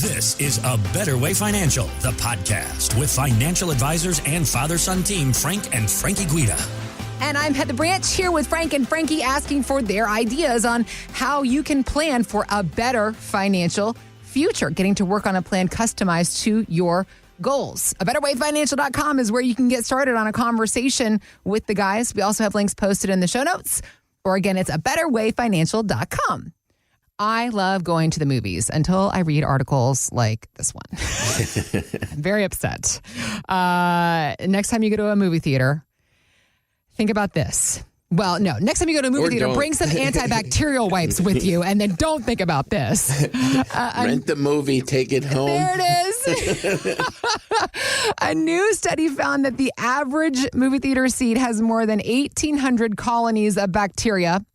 This is A Better Way Financial, the podcast with financial advisors and father-son team Frank and Frankie Guida. And I'm Heather Branch here with Frank and Frankie asking for their ideas on how you can plan for a better financial future, getting to work on a plan customized to your goals. ABetterWayFinancial.com is where you can get started on a conversation with the guys. We also have links posted in the show notes. Or again, it's ABetterWayFinancial.com. I love going to the movies until I read articles like this one. I'm very upset. Next time you go to a movie theater, think about this. Well, no. Next time you go to a movie theater, bring some antibacterial wipes with you, and then don't think about this. Rent the movie, take it home. There it is. A new study found that the average movie theater seat has more than 1,800 colonies of bacteria,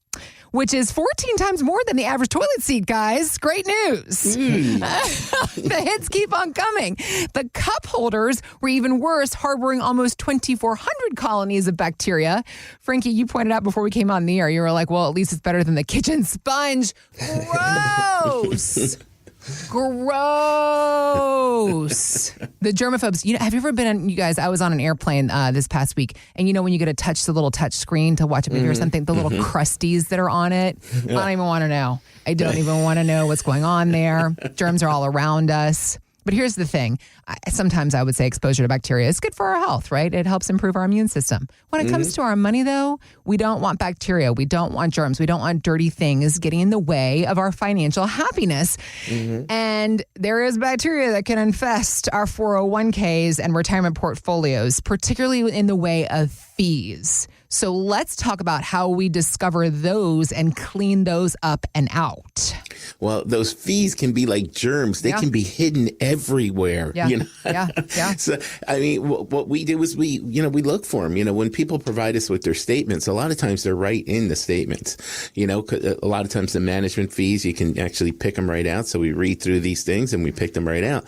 which is 14 times more than the average toilet seat, guys. Great news. The hits keep on coming. The cup holders were even worse, harboring almost 2,400 colonies of bacteria. Frankie, you pointed out before we came on the air, you were like, well, at least it's better than the kitchen sponge. Gross. Gross. The germaphobes. You know, have you ever been on, you guys, I was on an airplane this past week, and you know when you get to touch the little touch screen to watch a movie or something, the little crusties that are on it? Yeah. I don't even want to know. I don't even want to know what's going on there. Germs are all around us. But here's the thing. Sometimes I would say exposure to bacteria is good for our health, right? It helps improve our immune system. When it comes to our money, though, we don't want bacteria. We don't want germs. We don't want dirty things getting in the way of our financial happiness. And there is bacteria that can infest our 401ks and retirement portfolios, particularly in the way of fees. So let's talk about how we discover those and clean those up and out. Well, those fees can be like germs. They can be hidden everywhere. Yeah. You know? Yeah. So, I mean, what we do is we look for them. You know, when people provide us with their statements, a lot of times they're right in the statements. You know, a lot of times the management fees, you can actually pick them right out. So we read through these things and we pick them right out.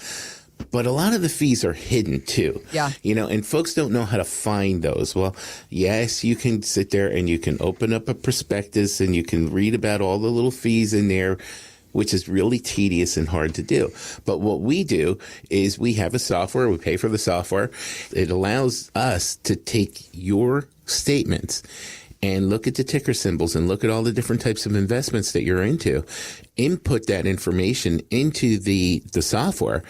But a lot of the fees are hidden too. Yeah. You know, and folks don't know how to find those. Well, yes, you can sit there and you can open up a prospectus and you can read about all the little fees in there, which is really tedious and hard to do. But what we do is we have a software, we pay for the software. It allows us to take your statements and look at the ticker symbols and look at all the different types of investments that you're into, input that information into the software,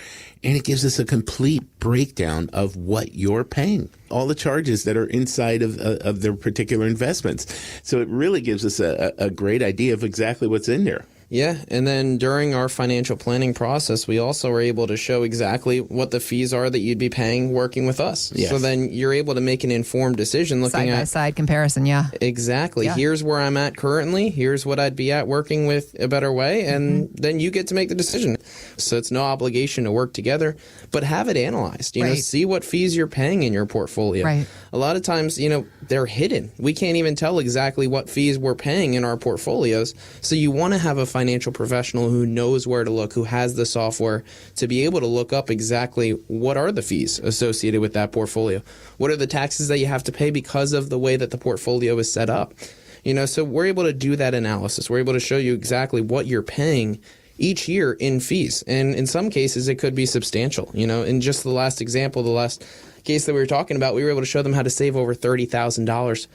and it gives us a complete breakdown of what you're paying, all the charges that are inside of their particular investments. So it really gives us a great idea of exactly what's in there. Yeah, and then during our financial planning process, we also are able to show exactly what the fees are that you'd be paying working with us. Yes. So then you're able to make an informed decision looking at side-by-side comparison, yeah. Exactly. Yeah. Here's where I'm at currently. Here's what I'd be at working with A Better Way, and then you get to make the decision. So it's no obligation to work together, but have it analyzed. You know, see what fees you're paying in your portfolio. Right. A lot of times, you know, they're hidden. We can't even tell exactly what fees we're paying in our portfolios. So you want to have a financial professional who knows where to look, who has the software to be able to look up exactly what are the fees associated with that portfolio. What are the taxes that you have to pay because of the way that the portfolio is set up? You know, so we're able to do that analysis. We're able to show you exactly what you're paying each year in fees. And in some cases, it could be substantial. You know, in just the last example, the last case that we were talking about, we were able to show them how to save over $30,000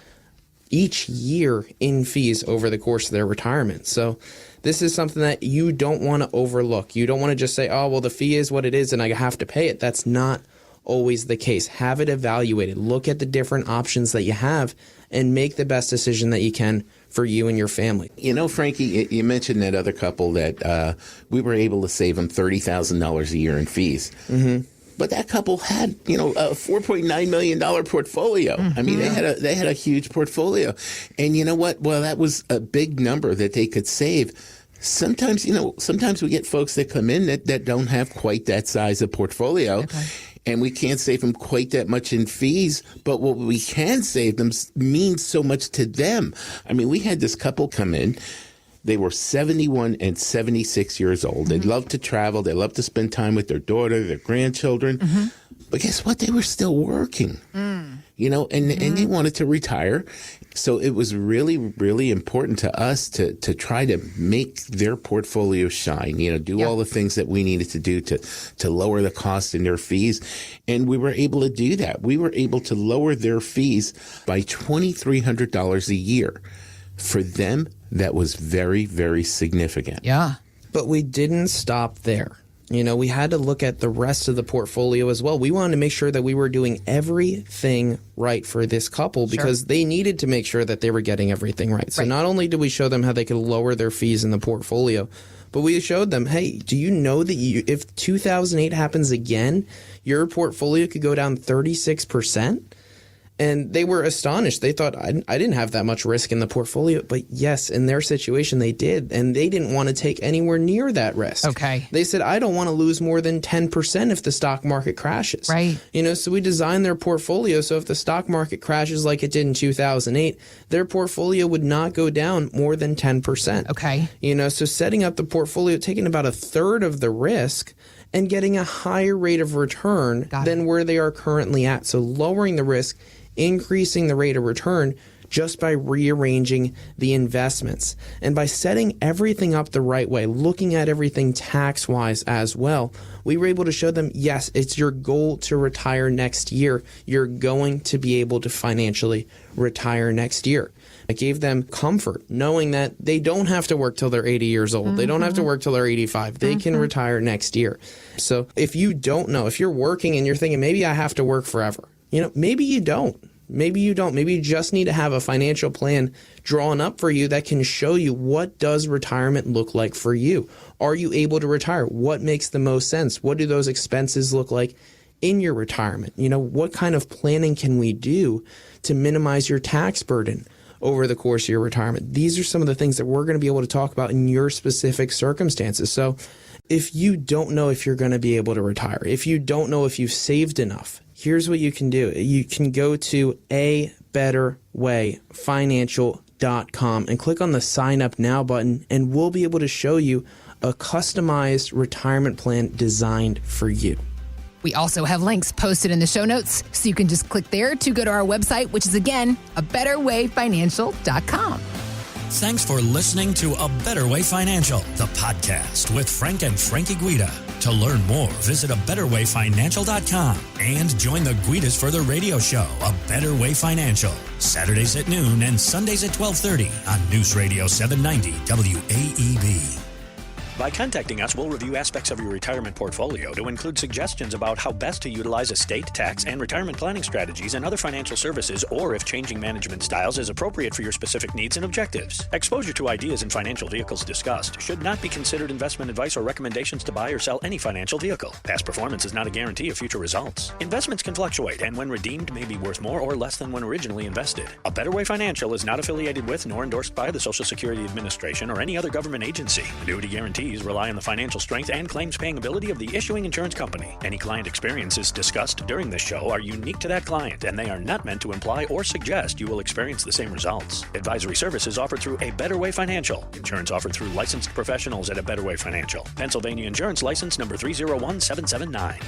each year in fees over the course of their retirement. So this is something that you don't want to overlook. You don't want to just say, oh, well, the fee is what it is and I have to pay it. That's not always the case. Have it evaluated. Look at the different options that you have and make the best decision that you can for you and your family. You know, Frankie, you mentioned that other couple that we were able to save them $30,000 a year in fees. But that couple had, you know, a $4.9 million portfolio. I mean, they had a huge portfolio. And you know what? Well, that was a big number that they could save. Sometimes we get folks that come in that don't have quite that size of portfolio. Okay. And we can't save them quite that much in fees, but what we can save them means so much to them. I mean, we had this couple come in. They were 71 and 76 years old. They loved to travel. They loved to spend time with their daughter, their grandchildren. But guess what? They were still working, you know, and they wanted to retire. So it was really, really important to us to try to make their portfolio shine, do all the things that we needed to do to lower the cost in their fees. And we were able to do that. We were able to lower their fees by $2,300 a year. For them, that was very, very significant. Yeah. But we didn't stop there. We had to look at the rest of the portfolio as well. We wanted to make sure that we were doing everything right for this couple because they needed to make sure that they were getting everything right. So not only did we show them how they could lower their fees in the portfolio, but we showed them, hey, do you know that if 2008 happens again, your portfolio could go down 36%? And they were astonished. They thought, I didn't have that much risk in the portfolio. But yes, in their situation, they did. And they didn't want to take anywhere near that risk. Okay. They said, I don't want to lose more than 10% if the stock market crashes. Right. So we designed their portfolio so if the stock market crashes like it did in 2008, their portfolio would not go down more than 10%. Okay. So setting up the portfolio, taking about a third of the risk and getting a higher rate of return than where they are currently at. So lowering the risk, increasing the rate of return just by rearranging the investments. And by setting everything up the right way, looking at everything tax-wise as well, we were able to show them, yes, it's your goal to retire next year. You're going to be able to financially retire next year. I gave them comfort knowing that they don't have to work till they're 80 years old. They don't have to work till they're 85. They can retire next year. So if you don't know, if you're working and you're thinking, maybe I have to work forever, maybe you don't. Maybe you don't. Maybe you just need to have a financial plan drawn up for you that can show you what does retirement look like for you. Are you able to retire? What makes the most sense? What do those expenses look like in your retirement? What kind of planning can we do to minimize your tax burden over the course of your retirement? These are some of the things that we're going to be able to talk about in your specific circumstances. So if you don't know if you're going to be able to retire, if you don't know if you've saved enough, here's what you can do. You can go to abetterwayfinancial.com and click on the sign up now button, and we'll be able to show you a customized retirement plan designed for you. We also have links posted in the show notes, so you can just click there to go to our website, which is, again, abetterwayfinancial.com. Thanks for listening to A Better Way Financial, the podcast with Frank and Frankie Guida. To learn more, visit abetterwayfinancial.com and join the Guidas for the radio show, A Better Way Financial, Saturdays at noon and Sundays at 12:30 on News Radio 790 WAEB. By contacting us, we'll review aspects of your retirement portfolio to include suggestions about how best to utilize estate, tax, and retirement planning strategies and other financial services, or if changing management styles is appropriate for your specific needs and objectives. Exposure to ideas and financial vehicles discussed should not be considered investment advice or recommendations to buy or sell any financial vehicle. Past performance is not a guarantee of future results. Investments can fluctuate and when redeemed may be worth more or less than when originally invested. A Better Way Financial is not affiliated with nor endorsed by the Social Security Administration or any other government agency. Annuity guarantees rely on the financial strength and claims paying ability of the issuing insurance company. Any client experiences discussed during this show are unique to that client, and they are not meant to imply or suggest you will experience the same results. Advisory services offered through A Better Way Financial. Insurance offered through licensed professionals at A Better Way Financial. Pennsylvania Insurance License number 301779.